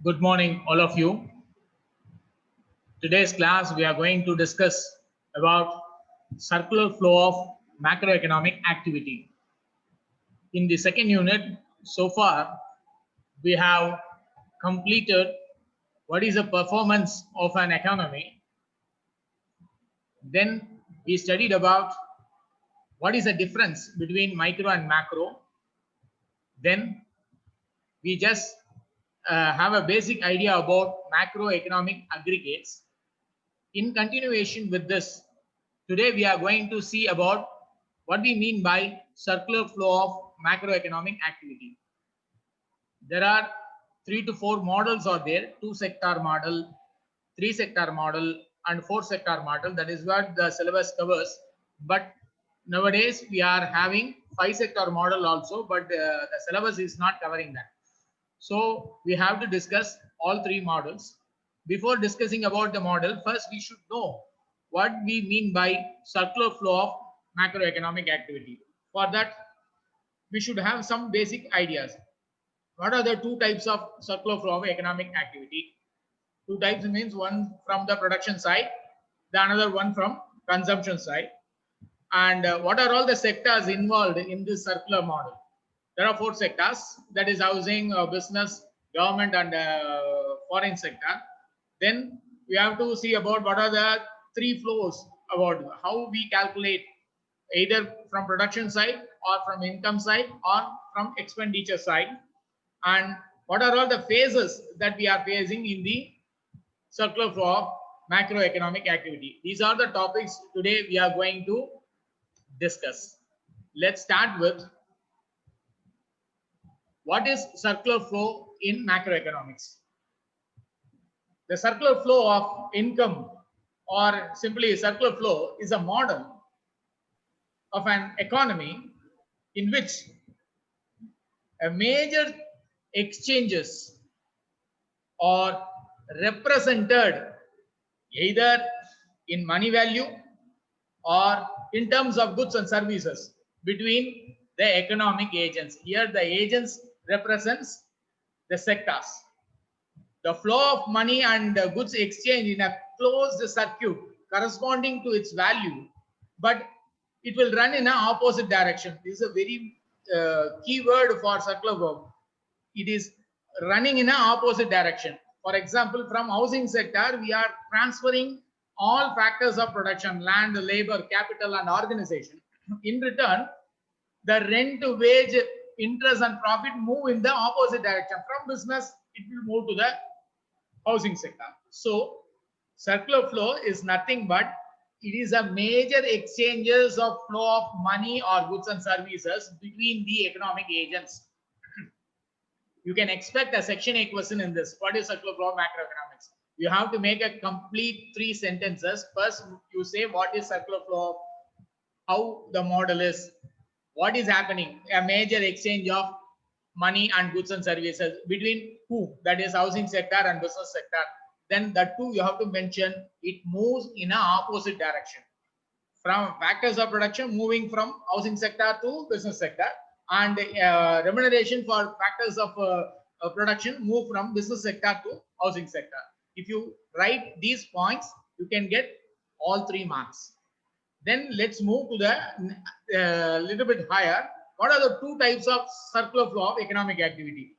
Good morning, all of you. Today's class, we are going to discuss about circular flow of macroeconomic activity. In the second unit, so far, we have completed what is the performance of an economy. Then we studied about what is the difference between micro and macro. Then we just have a basic idea about macroeconomic aggregates. In continuation with this, today we are going to see about what we mean by circular flow of macroeconomic activity. There are 3 to 4 models are there, 2-sector model, 3-sector model and 4-sector model. That is what the syllabus covers. But nowadays we are having 5-sector model also, but the syllabus is not covering that. So we have to discuss all 3 models. Before discussing about the model, first we should know what we mean by circular flow of macroeconomic activity. For that, we should have some basic ideas. What are the 2 types of circular flow of economic activity? 2 types means one from the production side, the another one from consumption side. And what are all the sectors involved in this circular model? There are 4 sectors, that is housing, business, government and foreign sector. Then we have to see about what are the 3 flows, about how we calculate either from production side or from income side or from expenditure side, and what are all the phases that we are facing in the circular flow of macroeconomic activity. These are the topics today we are going to discuss. Let's start with what is circular flow in macroeconomics. The circular flow of income, or simply circular flow, is a model of an economy in which a major exchanges are represented either in money value or in terms of goods and services between the economic agents. Here the agents represents the sectors. The flow of money and goods exchange in a closed circuit corresponding to its value, but it will run in an opposite direction. This is a very key word for circular flow. It is running in an opposite direction. For example, from housing sector, we are transferring all factors of production, land, labor, capital and organization. In return, the rent, wage, interest and profit move in the opposite direction. From business, it will move to the housing sector. So circular flow is nothing but it is a major exchanges of flow of money or goods and services between the economic agents. You can expect a section 8 question in this. What is circular flow of macroeconomics? You have to make a complete 3 sentences. First, you say what is circular flow, how the model is, what is happening, a major exchange of money and goods and services between who, that is housing sector and business sector. Then the 2 you have to mention it moves in an opposite direction. From factors of production moving from housing sector to business sector, and remuneration for factors of production move from business sector to housing sector. If you write these points, you can get all 3 marks. Then let's move to the little bit higher. What are the 2 types of circular flow of economic activity?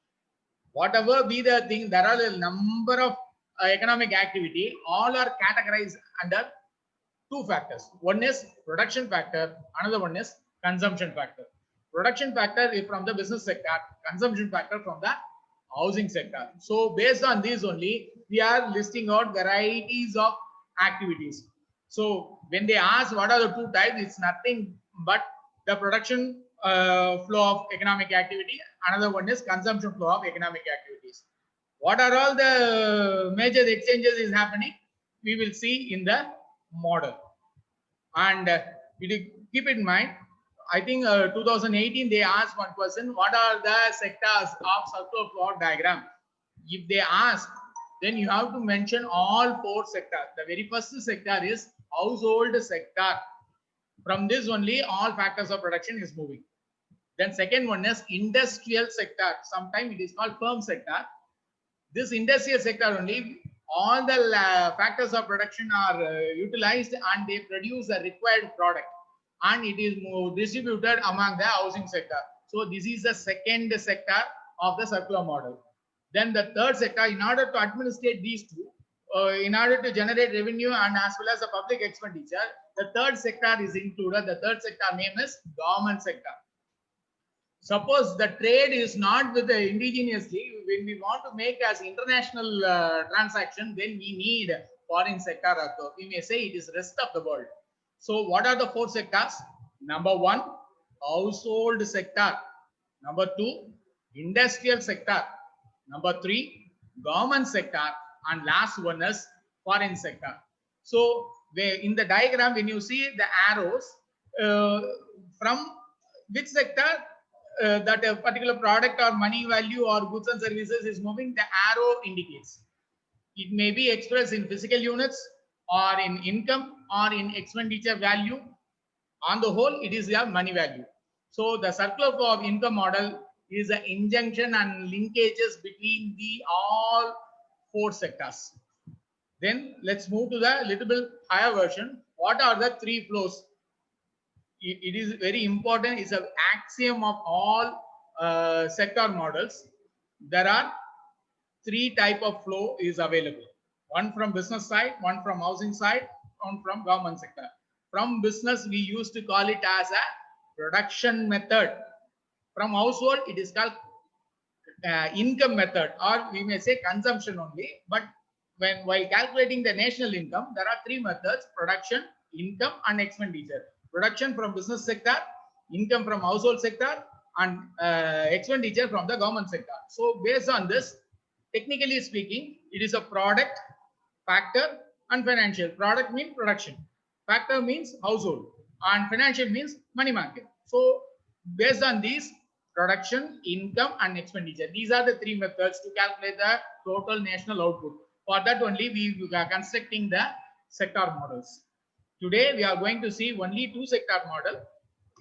Whatever be the thing, there are a number of economic activity, all are categorized under 2 factors. One is production factor, another one is consumption factor. Production factor is from the business sector, consumption factor from the housing sector. So based on these only, we are listing out varieties of activities. So when they ask what are the 2 types, it's nothing but the production flow of economic activity. Another one is consumption flow of economic activities. What are all the major exchanges is happening? We will see in the model. And keep in mind, I think 2018 they asked one question, what are the sectors of circular flow diagram? If they ask, then you have to mention all 4 sectors. The very first sector is household sector. From this only all factors of production is moving. Then second one is industrial sector. Sometimes it is called firm sector. This industrial sector only, all the factors of production are utilized and they produce a required product, and it is more distributed among the housing sector. So this is the second sector of the circular model. Then the third sector, in order to administrate these two, in order to generate revenue and as well as the public expenditure, the third sector is included. The third sector name is government sector. Suppose the trade is not with the indigenously, when we want to make as international transaction, then we need foreign sector. We may say it is rest of the world. So what are the four sectors? Number one, household sector. Number two, industrial sector. Number three, government sector. And last one is foreign sector. So in the diagram, when you see the arrows, from which sector that a particular product or money value or goods and services is moving, the arrow indicates. It may be expressed in physical units or in income or in expenditure value. On the whole, it is a money value. So the circular flow of income model is an injunction and linkages between the all four sectors. Then let's move to the little bit higher version. What are the three flows? It is very important. It's an axiom of all sector models. There are three type of flow is available. One from business side, one from housing side, one from government sector. From business, we used to call it as a production method. From household, it is called income method, or we may say consumption only. But while calculating the national income, there are three methods: production, income, and expenditure. Production from business sector, income from household sector, and expenditure from the government sector. So based on this, technically speaking, it is a product, factor, and financial. Product means production, factor means household, and financial means money market. So based on these, production, income, and expenditure, these are the three methods to calculate the total national output. For that only we are constructing the sector models. Today we are going to see only two sector model.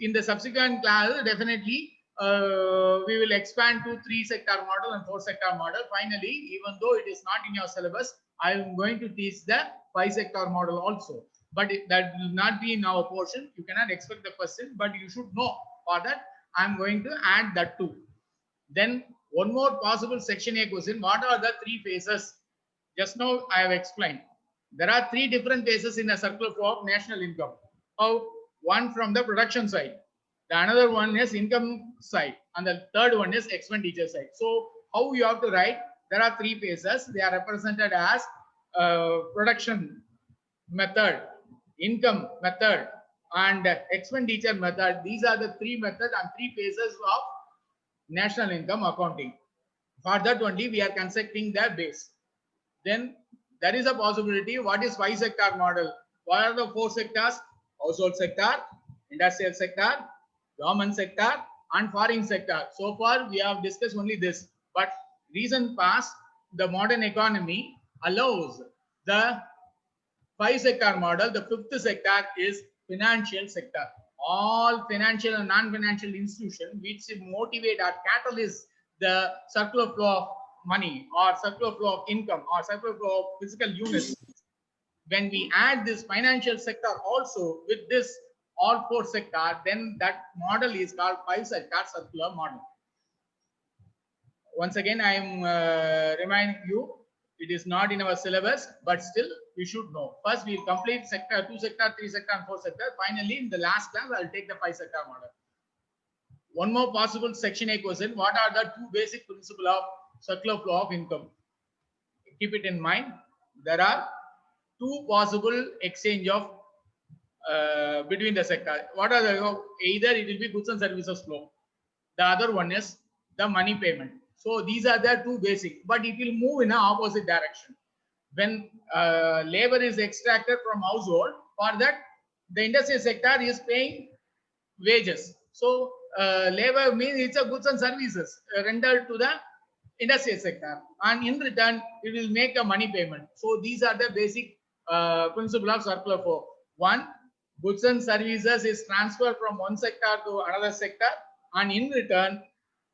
In the subsequent class, definitely we will expand to three sector model and four sector model. Finally, even though it is not in your syllabus, I am going to teach the five sector model also. But that will not be in our portion. You cannot expect the question, but you should know. For that, I am going to add that too. Then one more possible section A question: what are the three phases? Just now I have explained. There are three different phases in a circular flow of national income. One from the production side, the another one is income side, and the third one is expenditure side. So how you have to write? There are three phases. They are represented as production method, income method, and expenditure method. These are the three methods and three phases of national income accounting. For that only we are constructing the base. Then there is a possibility. What is five sector model? What are the four sectors? Household sector, industrial sector, government sector, and foreign sector. So far we have discussed only this, but recent past, the modern economy allows the five sector model. The fifth sector is financial sector. All financial and non-financial institutions which motivate or catalyze the circular flow of money or circular flow of income or circular flow of physical units. When we add this financial sector also with this all four sector, then that model is called five sector circular model. Once again, I am reminding you, it is not in our syllabus, but still we should know. First, we will complete sector, two sector, three sector, and four sector. Finally, in the last class, I will take the five sector model. One more possible section A question: what are the two basic principles of circular flow of income? Keep it in mind. There are two possible exchange of between the sector. What are the? Either it will be goods and services flow. The other one is the money payment. So these are the two basic, but it will move in an opposite direction. When labor is extracted from household, for that the industrial sector is paying wages. So labor means it's a goods and services rendered to the industrial sector, and in return it will make a money payment. So these are the basic principle of circular flow. One, goods and services is transferred from one sector to another sector, and in return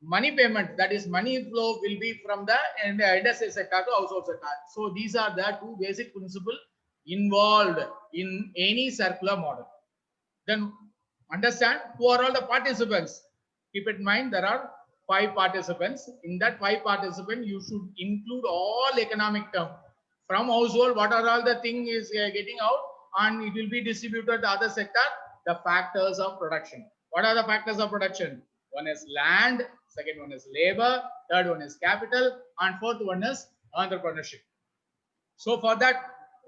money payment, that is money flow, will be from the industrial sector to household sector. So these are the two basic principles involved in any circular model. Then understand who are all the participants. Keep in mind there are 5 participants. In that 5 participants, you should include all economic term. From household, what are all the thing is getting out, and it will be distributed to other sector. The factors of production. What are the factors of production? One is land, second one is labor, third one is capital, and fourth one is entrepreneurship. So for that,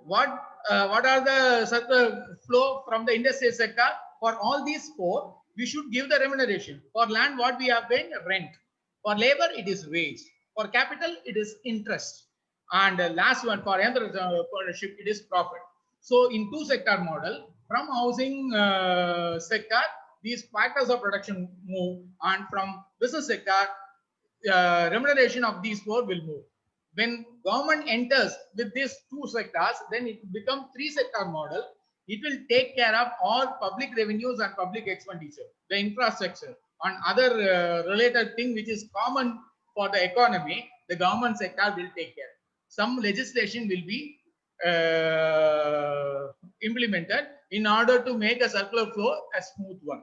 what are the circular flow from the industrial sector? For all these 4, we should give the remuneration. For land, what we have been rent. For labor, it is wage. For capital, it is interest. And last one, for entrepreneurship, it is profit. So in 2 sector model, from housing sector, these factors of production move, and from business sector, remuneration of these 4 will move. When government enters with these 2 sectors, then it will become 3 sector model. It will take care of all public revenues and public expenditure, the infrastructure and other related thing which is common for the economy. The government sector will take care. Some legislation will be implemented in order to make a circular flow a smooth one.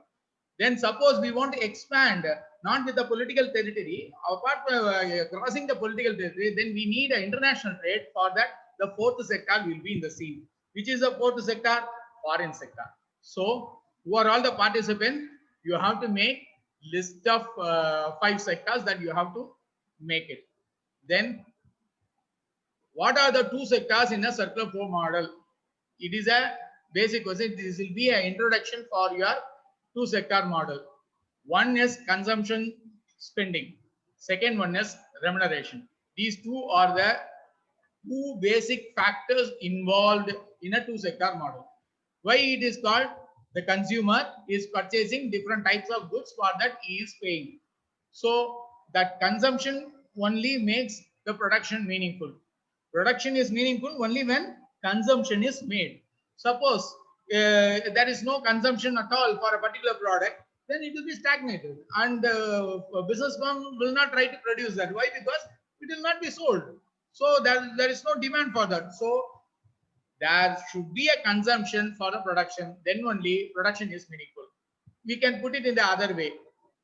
Then suppose we want to expand not with the political territory, apart from crossing the political territory, then we need an international trade. For that, the 4th sector will be in the scene. Which is the 4th sector? Foreign sector. So, who are all the participants? You have to make list of 5 sectors that you have to make it. Then, what are the 2 sectors in a circular flow model? It is a basic question. This will be an introduction for your 2 sector model. One is consumption spending. Second one is remuneration. These 2 are the 2 basic factors involved in a 2 sector model. Why it is called? The consumer is purchasing different types of goods, for that he is paying. So that consumption only makes the production meaningful. Production is meaningful only when consumption is made. Suppose there is no consumption at all for a particular product, then it will be stagnated, and a business firm will not try to produce that. Why? Because it will not be sold. So there is no demand for that. So there should be a consumption for the production, then only production is meaningful. We can put it in the other way.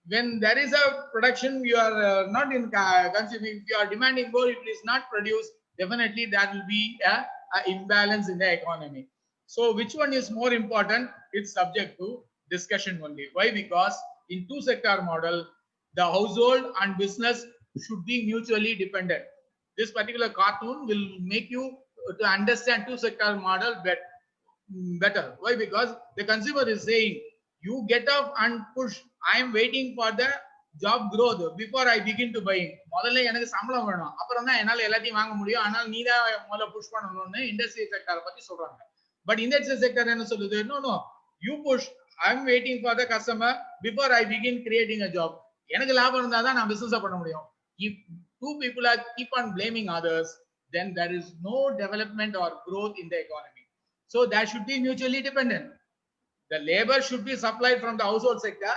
When there is a production, you are not in consuming, if you are demanding more, if it is not produced, definitely there will be a imbalance in the economy. So which one is more important? It's subject to discussion only. Why? Because in 2 sector model, the household and business should be mutually dependent. This particular cartoon will make you to understand 2 sector model better. Why? Because the consumer is saying, you get up and push. I am waiting for the job growth before I begin to buying. முதல்ல எனக்கு சம்பளம் வேணும், அப்புறம் தான் என்னால எல்லாத்தையும் வாங்க முடியும். ஆனால் நீ தான் முதல்ல புஷ் பண்ணணும்னு இண்டஸ்ட்ரியல் செக்டாரை பத்தி சொல்றாங்க. பட் இண்டஸ்ட்ரியல் செக்டர் என்ன சொல்லுது? No, you push. I am waiting for the customer before I begin creating a job. எனக்கு லாபம் இருந்தா தான் நான் பிசினஸ் பண்ண முடியும். If 2 people are keep on blaming others, then there is no development or growth in the economy. So that should be mutually dependent. The labor should be supplied from the household sector,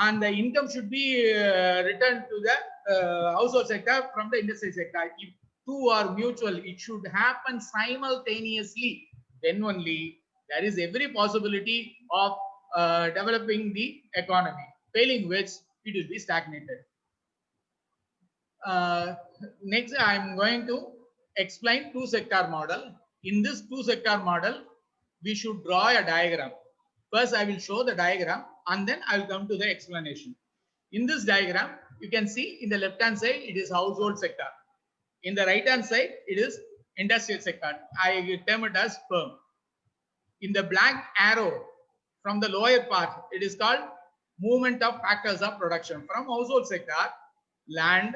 and the income should be returned to the household sector from the industrial sector. If 2 are mutual, it should happen simultaneously. Then only there is every possibility of developing the economy. Failing which, it will be stagnated. Next, I am going to explain 2 sector model. In this 2 sector model, we should draw a diagram. First, I will show the diagram, and then I will come to the explanation. In this diagram, you can see in the left hand side, it is household sector. In the right hand side, it is industrial sector. I term it as firm. In the black arrow from the lower part, it is called movement of factors of production. From household sector, land,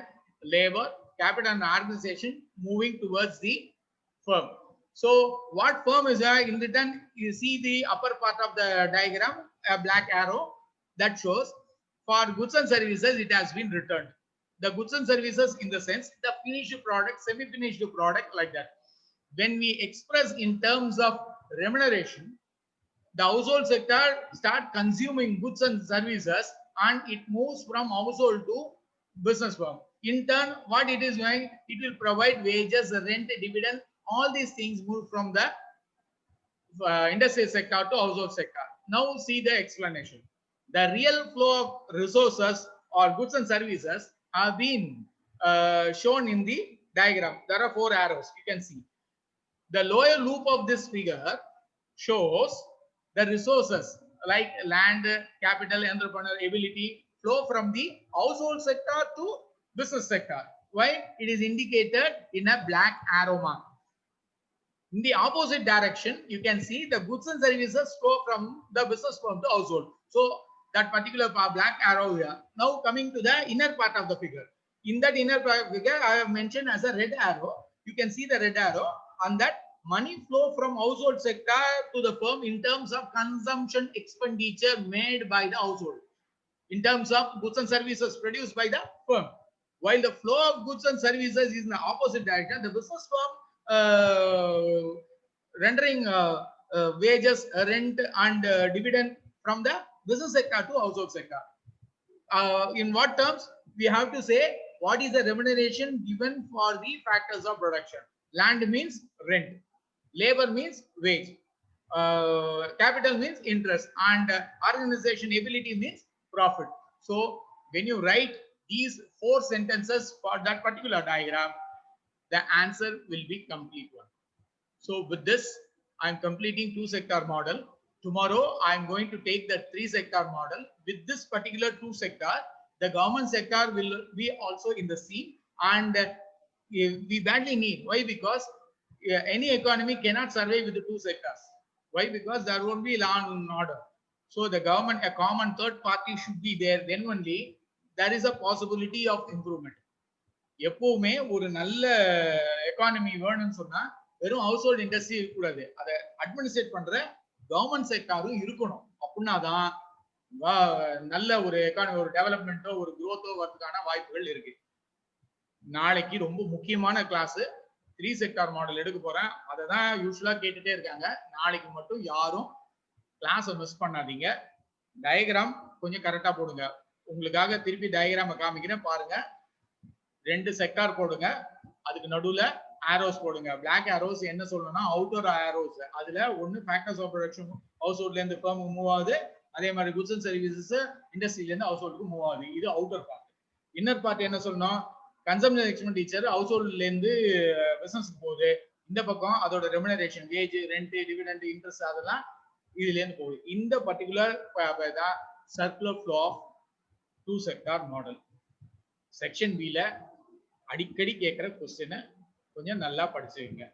labor, capital and organization moving towards the firm. So what firm is there? In return, you see the upper part of the diagram, a black arrow that shows for goods and services, it has been returned. The goods and services in the sense, the finished product, semi-finished product, like that. When we express in terms of remuneration, the household sector start consuming goods and services, and it moves from household to business firm. In turn, what it is doing, it will provide wages, rent, dividend, all these things move from the industrial sector to household sector. Now see the explanation. The real flow of resources or goods and services have been shown in the diagram. There are 4 arrows you can see. The lower loop of this figure shows the resources like land, capital, entrepreneur ability flow from the household sector to business sector. Why? It is indicated in a black arrow mark. In the opposite direction, you can see the goods and services flow from the business firm to household. So that particular black arrow here. Now coming to the inner part of the figure. In that inner part of the figure, I have mentioned as a red arrow. You can see the red arrow on that money flow from household sector to the firm in terms of consumption expenditure made by the household. In terms of goods and services produced by the firm. While the flow of goods and services is in the opposite direction, the business firm rendering wages, rent, and dividend from the business sector to household sector. In what terms? We have to say what is the remuneration given for the factors of production. Land means rent, labor means wage, capital means interest, and organization ability means profit. So when you write these 4 sentences for that particular diagram, the answer will be complete one. So with this, I'm completing 2 sector model. Tomorrow, I'm going to take the 3 sector model. With this particular 2 sector, the government sector will be also in the scene, and we badly need. Why? Because any economy cannot survive with the 2 sectors. Why? Because there won't be law and order. So the government, a common third party should be there. Then only there is a possibility of improvement. எப்பவுமே ஒரு நல்ல economy வேணும்னு சொன்னா வெறும் house hold industry இருக்கக்கூடாது. அதை administrate பண்ற government செக்டாரும் இருக்கணும். அப்படின்னாதான் நல்ல ஒரு எக்கானமி, ஒரு டெவலப்மெண்ட்டோ ஒரு குரோத்தோ வரதுக்கான வாய்ப்புகள் இருக்கு. நாளைக்கு ரொம்ப முக்கியமான கிளாஸ் 3 செக்டார் மாடல் எடுக்க போறேன். அதை தான் யூஸ்வலா கேட்டுட்டே இருக்காங்க. நாளைக்கு மட்டும் யாரும் கிளாஸை மிஸ் பண்ணாதீங்க. டயக்ராம் கொஞ்சம் கரெக்டா போடுங்க. உங்களுக்காக திருப்பி டயக்ராமை காமிக்கிறேன் பாருங்க. 2 செக்டார் போடுங்க, அதுக்கு நடுவுல ஆரோஸ் போடுங்க. பிளாக் ஆரோஸ் என்ன சொல்லணும்னா அவுட்டர் ஆரோஸ். அதுல ஒன்னு ஃபேக்டர்ஸ் ஆஃப் ப்ரொடக்ஷன் ஹவுஸ் ஹோல்ட்ல இருந்து ஃபர்முக்கு மூவ் ஆகுது. அதே மாதிரி குட்ஸ் அண்ட் சர்வீசஸ் இண்டஸ்ட்ரியில இருந்து ஹவுஸ் ஹோல்டுக்கு மூவ் ஆகுது. இது அவுட்டர் பார்ட். இன்னர் பார்ட் என்ன சொல்லணும்? கன்சம்ஷன் எக்ஸ்பெண்டிச்சர் ஹவுஸ் ஹோல்ட்ல இருந்து பிசினஸ்க்கு போகுது. இந்த பக்கம் அதோட remuneration, wage, rent, dividend, interest அதெல்லாம் இதுல இருந்து போகுது. இந்த particular circular flow of 2 sector model. Section B ல அடிக்கடி கேட்கிற क्वेश्चन கொஞ்சம் நல்லா படிச்சுங்க.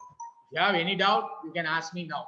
If you have any doubt, you can ask me now.